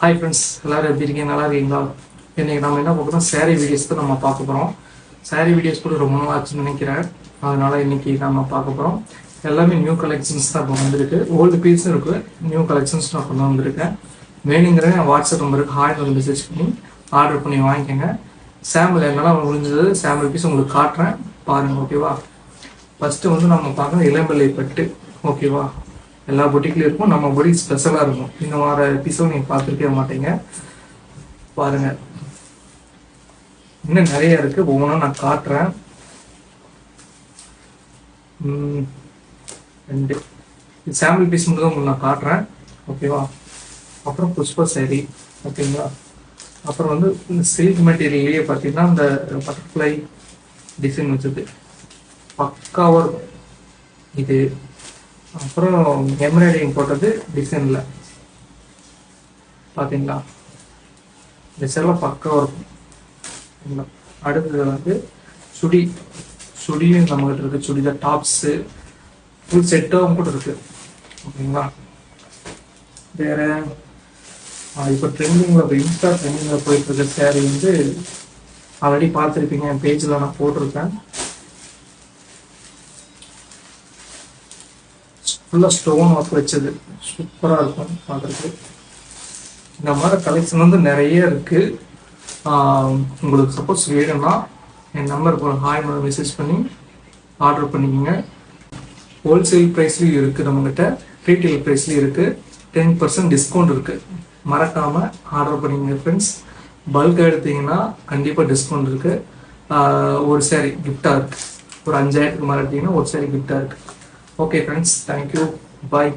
Hi friends, எல்லோரும் எப்படி இருக்கீங்க? நல்லா இருக்கீங்களா? இன்றைக்கி நம்ம என்ன பார்க்குறோம், சாரீ வீடியோஸ் தான் நம்ம பார்க்க போகிறோம். சாரீ வீடியோஸ் கூட ரொம்ப நாள் ஆச்சுன்னு நினைக்கிறேன். அதனால் இன்றைக்கி நம்ம பார்க்க போகிறோம். எல்லாமே நியூ கலெக்ஷன்ஸ் தான் இப்போ வந்திருக்கு. ஓல்டு பீஸும் இருக்குது, நியூ கலெக்ஷன்ஸ் நான் கொண்டு வந்திருக்கேன். வேணுங்கிற வாட்ஸ்அப் நம்பருக்கு ஹாய் மெசேஜ் பண்ணி ஆர்டர் பண்ணி வாங்கிக்கோங்க. சாம்பிள் என்னெல்லாம் முடிஞ்சது சாம்பிள் பீஸ் உங்களுக்கு காட்டுறேன் பாருங்கள், ஓகேவா? ஃபஸ்ட்டு வந்து நம்ம பார்க்கணும் இளம்பிள்ளை பட்டு, ஓகேவா? எல்லா பொட்டிக்லையும் இருக்கும், நம்ம பொடி ஸ்பெஷலாக இருக்கும். இந்த மாதிரி எபிசோட் நீங்கள் பார்த்துருக்கவே மாட்டீங்க. பாருங்கள், இன்னும் நிறைய இருக்குது, ஒவ்வொன்றும் நான் காட்டுறேன். 2 சாம்பிள் பீஸ் மட்டும் தான் உங்களுக்கு நான் காட்டுறேன், ஓகேவா? அப்புறம் புஷ்ப சேரீ, ஓகேங்களா? அப்புறம் வந்து இந்த சில்க் மெட்டீரியல்லையே பார்த்தீங்கன்னா இந்த பட்டர்ஃப்ளை டிசைன் வச்சது பக்காவாக இருக்கும் இது. அப்புறம் எம்ப்ராய்டிங் போட்டது டிசைனில் பார்த்தீங்களா, டிசைன்லாம் பக்காவாக இருக்கும். அடுத்தது வந்து சுடியும் நம்மகிட்ட இருக்குது. சுடிதார் டாப்ஸு ஃபுல் செட்டாகவும் கூட இருக்குது, ஓகேங்களா? வேறு இப்போ ட்ரெண்டிங்கில், இப்போ இன்ஸ்டா ட்ரெண்டிங்கில் போயிட்டுருக்க சேரீ வந்து ஆல்ரெடி பார்த்துருப்பீங்க, என் பேஜில் நான் போட்டிருக்கேன். ஃபுல்லாக ஸ்டோன் ஒர்க் வச்சது சூப்பராக இருக்கும் பார்க்குறதுக்கு. இந்த மாதிரி கலெக்ஷன் வந்து நிறைய இருக்குது. உங்களுக்கு சப்போஸ் வேணும்னா என் நம்பருக்கு ஹாய் மெசேஜ் பண்ணி ஆர்டர் பண்ணிக்கோங்க. ஹோல்சேல் ப்ரைஸ்லையும் இருக்குது நம்மக்கிட்ட, ரீட்டெயில் ப்ரைஸ்லையும் இருக்குது. 10% டிஸ்கவுண்ட் இருக்குது. மறக்காமல் ஆர்டர் பண்ணிக்கோங்க ஃப்ரெண்ட்ஸ். பல்காக எடுத்தீங்கன்னா கண்டிப்பாக டிஸ்கவுண்ட் இருக்குது. ஒரு சாரி கிஃப்டாக இருக்குது. ஒரு 5000க்கு மேலே எடுத்தீங்கன்னா ஒரு சாரி கிஃப்டாக இருக்குது. Okay friends, thank you, bye.